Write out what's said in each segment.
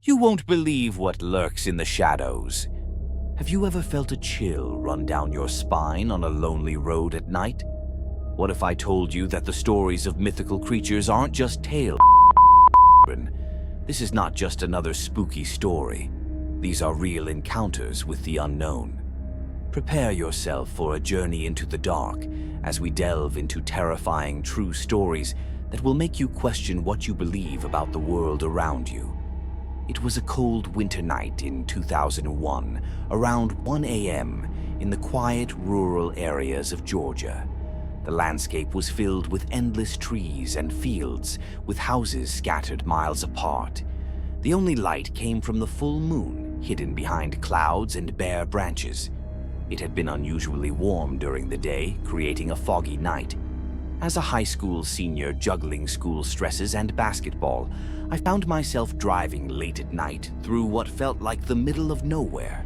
You won't believe what lurks in the shadows. Have you ever felt a chill run down your spine on a lonely road at night? What if I told you that the stories of mythical creatures aren't just tales? This is not just another spooky story. These are real encounters with the unknown. Prepare yourself for a journey into the dark as we delve into terrifying true stories that will make you question what you believe about the world around you. It was a cold winter night in 2001, around 1 a.m. in the quiet rural areas of Georgia. The landscape was filled with endless trees and fields, with houses scattered miles apart. The only light came from the full moon, hidden behind clouds and bare branches. It had been unusually warm during the day, creating a foggy night. As a high school senior juggling school stresses and basketball, I found myself driving late at night through what felt like the middle of nowhere.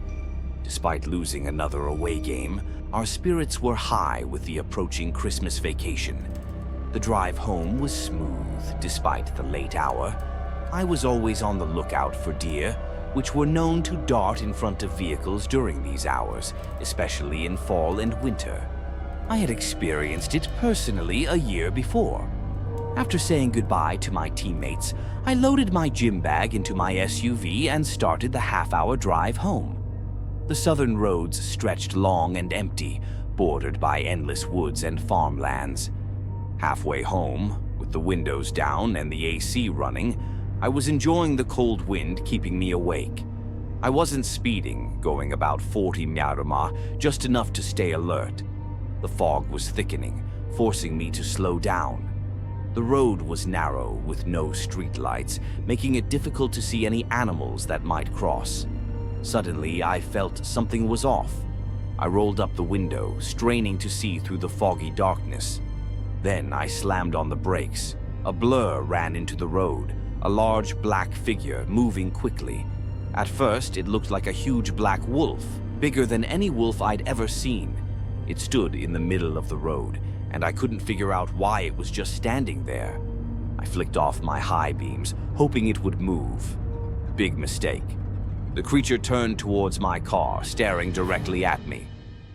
Despite losing another away game, our spirits were high with the approaching Christmas vacation. The drive home was smooth despite the late hour. I was always on the lookout for deer, which were known to dart in front of vehicles during these hours, especially in fall and winter. I had experienced it personally a year before. After saying goodbye to my teammates, I loaded my gym bag into my SUV and started the half-hour drive home. The southern roads stretched long and empty, bordered by endless woods and farmlands. Halfway home, with the windows down and the AC running, I was enjoying the cold wind keeping me awake. I wasn't speeding, going about 40 mph, just enough to stay alert. The fog was thickening, forcing me to slow down. The road was narrow with no streetlights, making it difficult to see any animals that might cross. Suddenly, I felt something was off. I rolled up the window, straining to see through the foggy darkness. Then I slammed on the brakes. A blur ran into the road, a large black figure moving quickly. At first, it looked like a huge black wolf, bigger than any wolf I'd ever seen. It stood in the middle of the road, and I couldn't figure out why it was just standing there. I flicked off my high beams, hoping it would move. Big mistake. The creature turned towards my car, staring directly at me.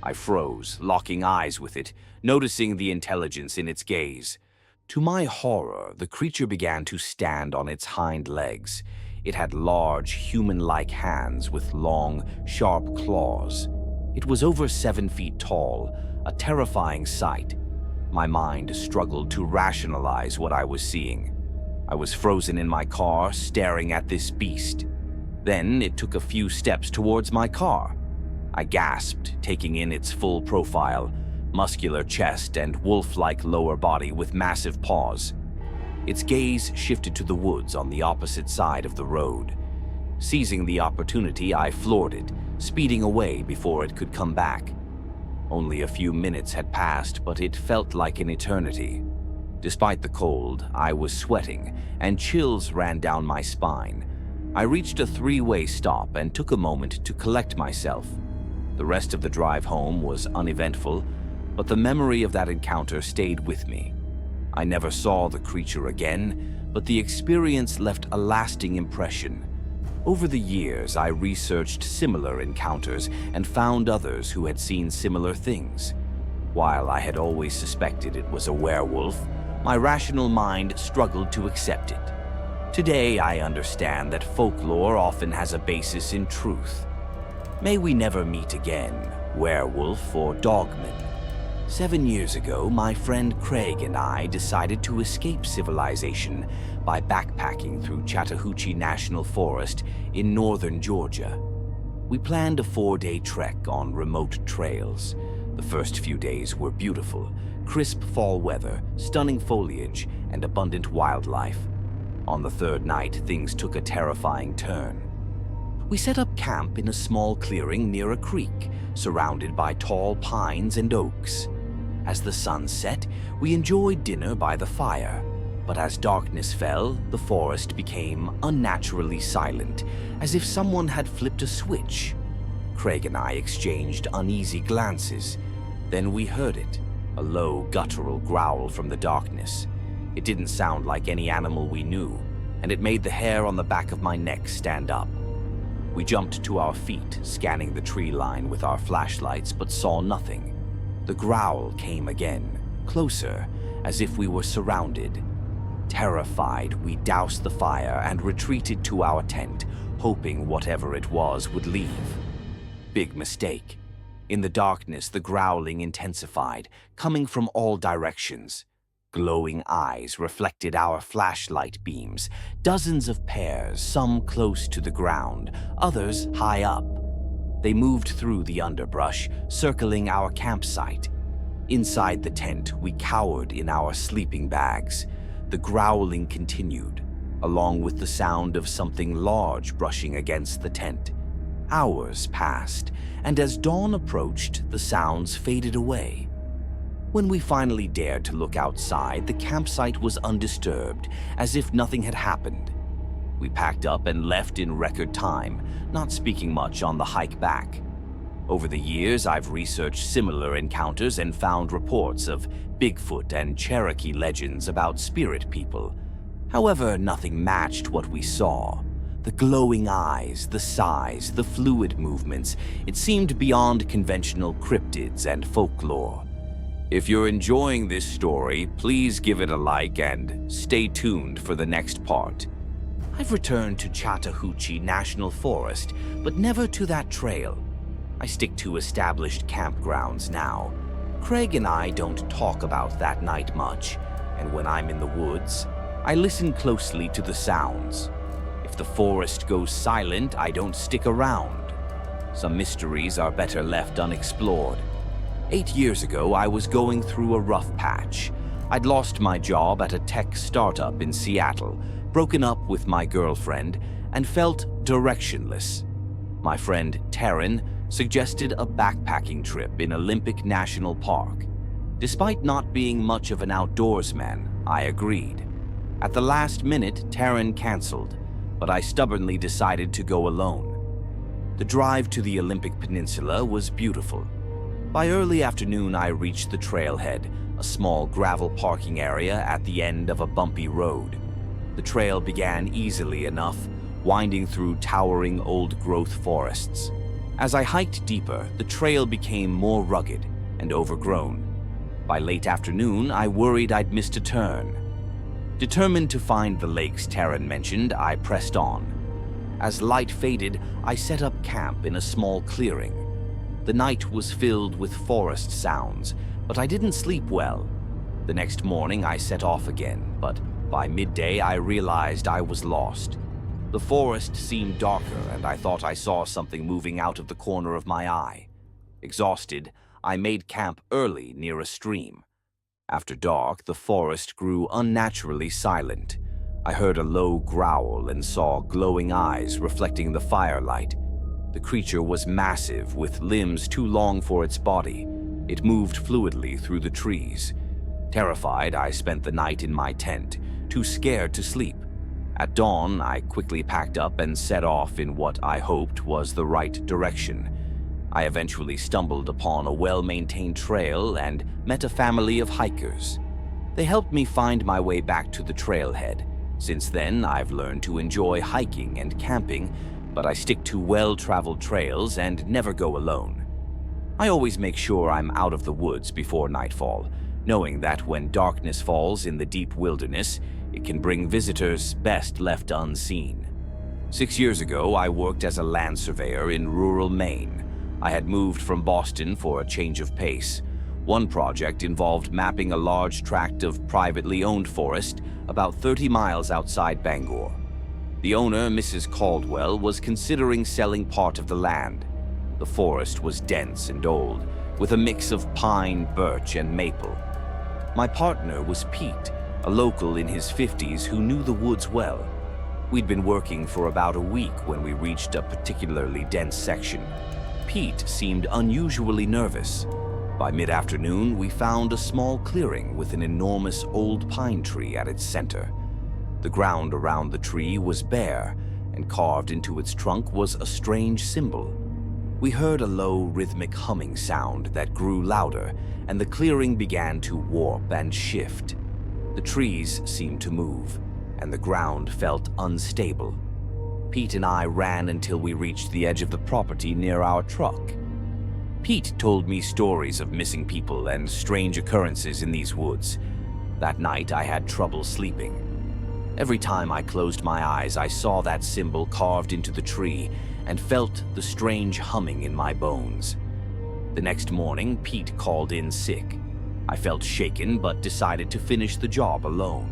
I froze, locking eyes with it, noticing the intelligence in its gaze. To my horror, the creature began to stand on its hind legs. It had large, human-like hands with long, sharp claws. It was over 7 feet tall, a terrifying sight. My mind struggled to rationalize what I was seeing. I was frozen in my car, staring at this beast. Then it took a few steps towards my car. I gasped, taking in its full profile, muscular chest and wolf-like lower body with massive paws. Its gaze shifted to the woods on the opposite side of the road. Seizing the opportunity, I floored it, speeding away before it could come back. Only a few minutes had passed, but it felt like an eternity. Despite the cold, I was sweating, and chills ran down my spine. I reached a three-way stop and took a moment to collect myself. The rest of the drive home was uneventful, but the memory of that encounter stayed with me. I never saw the creature again, but the experience left a lasting impression. Over the years, I researched similar encounters and found others who had seen similar things. While I had always suspected it was a werewolf, my rational mind struggled to accept it. Today, I understand that folklore often has a basis in truth. May we never meet again, werewolf or dogman. 7 years ago, my friend Craig and I decided to escape civilization by backpacking through Chattahoochee National Forest in northern Georgia. We planned a 4-day trek on remote trails. The first few days were beautiful, crisp fall weather, stunning foliage, and abundant wildlife. On the third night, things took a terrifying turn. We set up camp in a small clearing near a creek, surrounded by tall pines and oaks. As the sun set, we enjoyed dinner by the fire. But as darkness fell, the forest became unnaturally silent, as if someone had flipped a switch. Craig and I exchanged uneasy glances. Then we heard it, a low, guttural growl from the darkness. It didn't sound like any animal we knew, and it made the hair on the back of my neck stand up. We jumped to our feet, scanning the tree line with our flashlights, but saw nothing. The growl came again, closer, as if we were surrounded. Terrified, we doused the fire and retreated to our tent, hoping whatever it was would leave. Big mistake. In the darkness, the growling intensified, coming from all directions. Glowing eyes reflected our flashlight beams, dozens of pairs, some close to the ground, others high up. They moved through the underbrush, circling our campsite. Inside the tent, we cowered in our sleeping bags. The growling continued, along with the sound of something large brushing against the tent. Hours passed, and as dawn approached, the sounds faded away. When we finally dared to look outside, the campsite was undisturbed, as if nothing had happened. We packed up and left in record time, not speaking much on the hike back. Over the years, I've researched similar encounters and found reports of Bigfoot and Cherokee legends about spirit people. However, nothing matched what we saw. The glowing eyes, the size, the fluid movements, it seemed beyond conventional cryptids and folklore. If you're enjoying this story, please give it a like and stay tuned for the next part. I've returned to Chattahoochee National Forest, but never to that trail. I stick to established campgrounds now. Craig and I don't talk about that night much, and when I'm in the woods, I listen closely to the sounds. If the forest goes silent, I don't stick around. Some mysteries are better left unexplored. 8 years ago, I was going through a rough patch. I'd lost my job at a tech startup in Seattle, broken up with my girlfriend, and felt directionless. My friend Taryn suggested a backpacking trip in Olympic National Park. Despite not being much of an outdoorsman, I agreed. At the last minute, Taryn canceled, but I stubbornly decided to go alone. The drive to the Olympic Peninsula was beautiful. By early afternoon, I reached the trailhead, a small gravel parking area at the end of a bumpy road. The trail began easily enough, winding through towering old-growth forests. As I hiked deeper, the trail became more rugged and overgrown. By late afternoon, I worried I'd missed a turn. Determined to find the lakes Taryn mentioned, I pressed on. As light faded, I set up camp in a small clearing. The night was filled with forest sounds, but I didn't sleep well. The next morning, I set off again, but by midday, I realized I was lost. The forest seemed darker, and I thought I saw something moving out of the corner of my eye. Exhausted, I made camp early near a stream. After dark, the forest grew unnaturally silent. I heard a low growl and saw glowing eyes reflecting the firelight. The creature was massive, with limbs too long for its body. It moved fluidly through the trees. Terrified, I spent the night in my tent, too scared to sleep. At dawn, I quickly packed up and set off in what I hoped was the right direction. I eventually stumbled upon a well-maintained trail and met a family of hikers. They helped me find my way back to the trailhead. Since then, I've learned to enjoy hiking and camping, but I stick to well-traveled trails and never go alone. I always make sure I'm out of the woods before nightfall, knowing that when darkness falls in the deep wilderness, it can bring visitors best left unseen. 6 years ago, I worked as a land surveyor in rural Maine. I had moved from Boston for a change of pace. One project involved mapping a large tract of privately owned forest about 30 miles outside Bangor. The owner, Mrs. Caldwell, was considering selling part of the land. The forest was dense and old, with a mix of pine, birch, and maple. My partner was Pete, a local in his 50s who knew the woods well. We'd been working for about a week when we reached a particularly dense section. Pete seemed unusually nervous. By mid-afternoon, we found a small clearing with an enormous old pine tree at its center. The ground around the tree was bare, and carved into its trunk was a strange symbol. We heard a low, rhythmic humming sound that grew louder, and the clearing began to warp and shift. The trees seemed to move, and the ground felt unstable. Pete and I ran until we reached the edge of the property near our truck. Pete told me stories of missing people and strange occurrences in these woods. That night, I had trouble sleeping. Every time I closed my eyes, I saw that symbol carved into the tree and felt the strange humming in my bones. The next morning, Pete called in sick. I felt shaken, but decided to finish the job alone.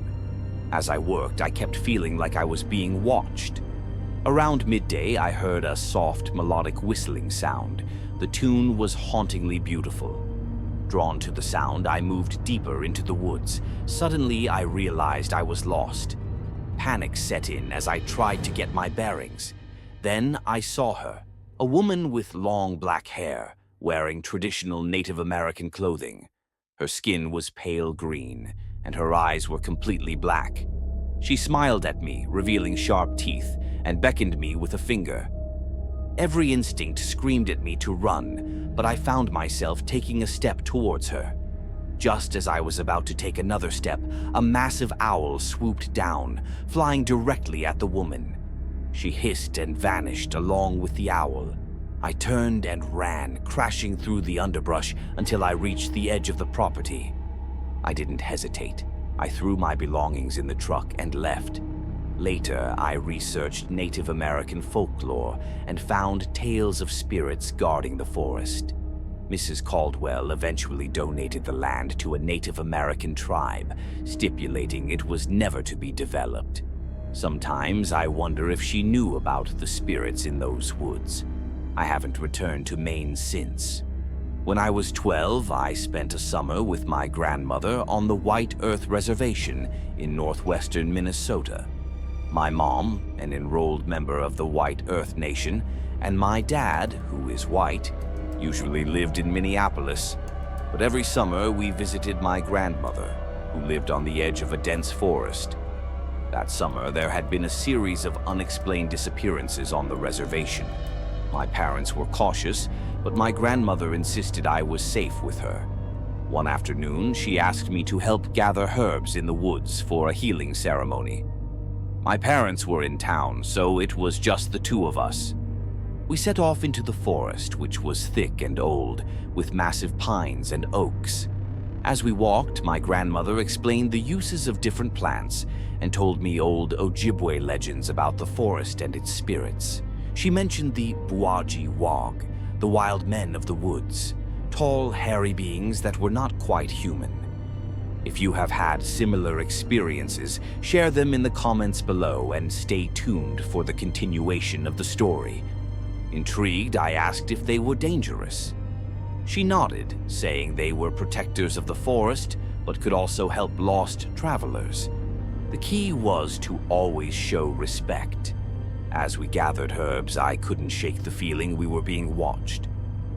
As I worked, I kept feeling like I was being watched. Around midday, I heard a soft, melodic whistling sound. The tune was hauntingly beautiful. Drawn to the sound, I moved deeper into the woods. Suddenly, I realized I was lost. Panic set in as I tried to get my bearings. Then I saw her, a woman with long black hair, wearing traditional Native American clothing. Her skin was pale green, and her eyes were completely black. She smiled at me, revealing sharp teeth, and beckoned me with a finger. Every instinct screamed at me to run, but I found myself taking a step towards her. Just as I was about to take another step, a massive owl swooped down, flying directly at the woman. She hissed and vanished along with the owl. I turned and ran, crashing through the underbrush until I reached the edge of the property. I didn't hesitate. I threw my belongings in the truck and left. Later, I researched Native American folklore and found tales of spirits guarding the forest. Mrs. Caldwell eventually donated the land to a Native American tribe, stipulating it was never to be developed. Sometimes I wonder if she knew about the spirits in those woods. I haven't returned to Maine since. When I was 12, I spent a summer with my grandmother on the White Earth Reservation in northwestern Minnesota. My mom, an enrolled member of the White Earth Nation, and my dad, who is white, usually lived in Minneapolis. But every summer we visited my grandmother, who lived on the edge of a dense forest. That summer, there had been a series of unexplained disappearances on the reservation. My parents were cautious, but my grandmother insisted I was safe with her. One afternoon, she asked me to help gather herbs in the woods for a healing ceremony. My parents were in town, so it was just the two of us. We set off into the forest, which was thick and old, with massive pines and oaks. As we walked, my grandmother explained the uses of different plants and told me old Ojibwe legends about the forest and its spirits. She mentioned the Buaji-Wog, the wild men of the woods, tall, hairy beings that were not quite human. If you have had similar experiences, share them in the comments below and stay tuned for the continuation of the story. Intrigued, I asked if they were dangerous. She nodded, saying they were protectors of the forest, but could also help lost travelers. The key was to always show respect. As we gathered herbs, I couldn't shake the feeling we were being watched.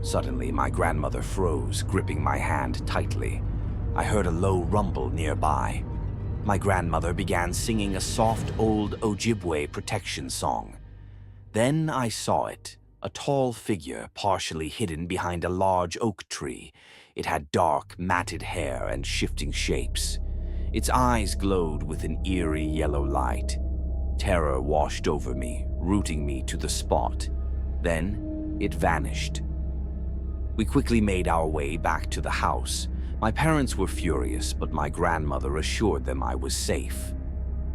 Suddenly, my grandmother froze, gripping my hand tightly. I heard a low rumble nearby. My grandmother began singing a soft old Ojibwe protection song. Then I saw it, a tall figure partially hidden behind a large oak tree. It had dark, matted hair and shifting shapes. Its eyes glowed with an eerie yellow light. Terror washed over me, rooting me to the spot. Then it vanished. We quickly made our way back to the house. My parents were furious, but my grandmother assured them I was safe.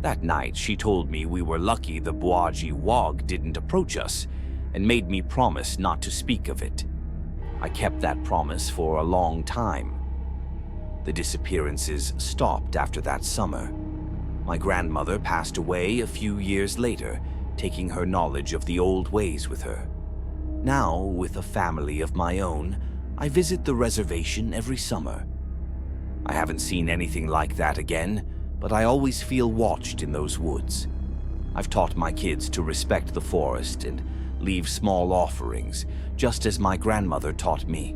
That night, she told me we were lucky the Buaji-Wog didn't approach us, and made me promise not to speak of it. I kept that promise for a long time. The disappearances stopped after that summer. My grandmother passed away a few years later, taking her knowledge of the old ways with her. Now, with a family of my own, I visit the reservation every summer. I haven't seen anything like that again, but I always feel watched in those woods. I've taught my kids to respect the forest and leave small offerings, just as my grandmother taught me.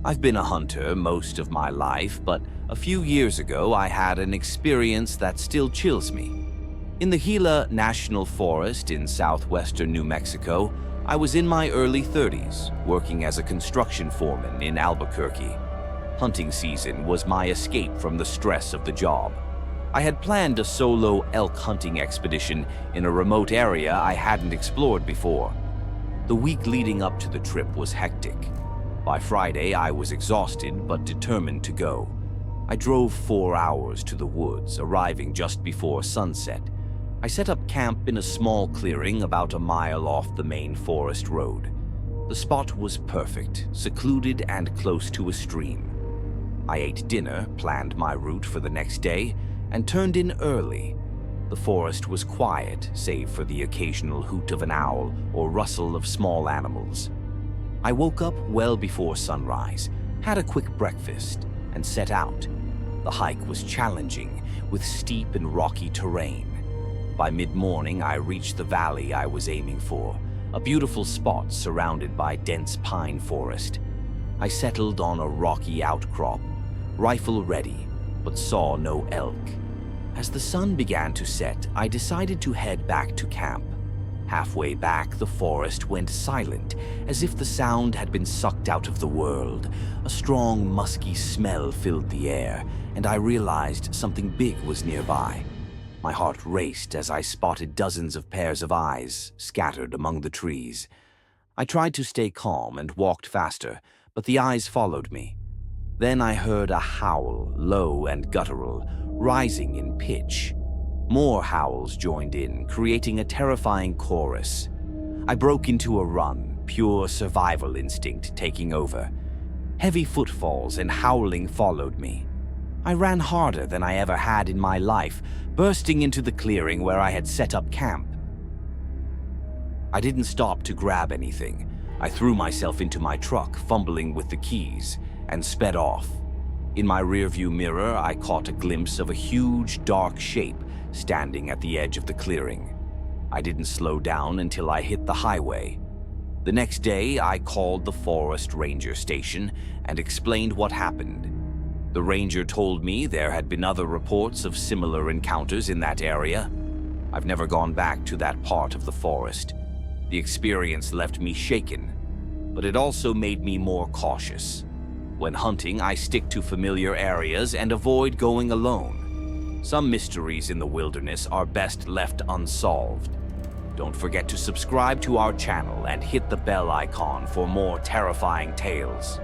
I've been a hunter most of my life, but a few years ago I had an experience that still chills me. In the Gila National Forest in southwestern New Mexico, I was in my early 30s, working as a construction foreman in Albuquerque. Hunting season was my escape from the stress of the job. I had planned a solo elk hunting expedition in a remote area I hadn't explored before. The week leading up to the trip was hectic. By Friday, I was exhausted but determined to go. I drove 4 hours to the woods, arriving just before sunset. I set up camp in a small clearing about a mile off the main forest road. The spot was perfect, secluded and close to a stream. I ate dinner, planned my route for the next day, and turned in early. The forest was quiet, save for the occasional hoot of an owl or rustle of small animals. I woke up well before sunrise, had a quick breakfast, and set out. The hike was challenging, with steep and rocky terrain. By mid-morning, I reached the valley I was aiming for, a beautiful spot surrounded by dense pine forest. I settled on a rocky outcrop, rifle ready, but saw no elk. As the sun began to set, I decided to head back to camp. Halfway back, the forest went silent, as if the sound had been sucked out of the world. A strong, musky smell filled the air, and I realized something big was nearby. My heart raced as I spotted dozens of pairs of eyes scattered among the trees. I tried to stay calm and walked faster, but the eyes followed me. Then I heard a howl, low and guttural, rising in pitch. More howls joined in, creating a terrifying chorus. I broke into a run, pure survival instinct taking over. Heavy footfalls and howling followed me. I ran harder than I ever had in my life, bursting into the clearing where I had set up camp. I didn't stop to grab anything. I threw myself into my truck, fumbling with the keys, and sped off. In my rearview mirror, I caught a glimpse of a huge, dark shape standing at the edge of the clearing. I didn't slow down until I hit the highway. The next day, I called the forest ranger station and explained what happened. The ranger told me there had been other reports of similar encounters in that area. I've never gone back to that part of the forest. The experience left me shaken, but it also made me more cautious. When hunting, I stick to familiar areas and avoid going alone. Some mysteries in the wilderness are best left unsolved. Don't forget to subscribe to our channel and hit the bell icon for more terrifying tales.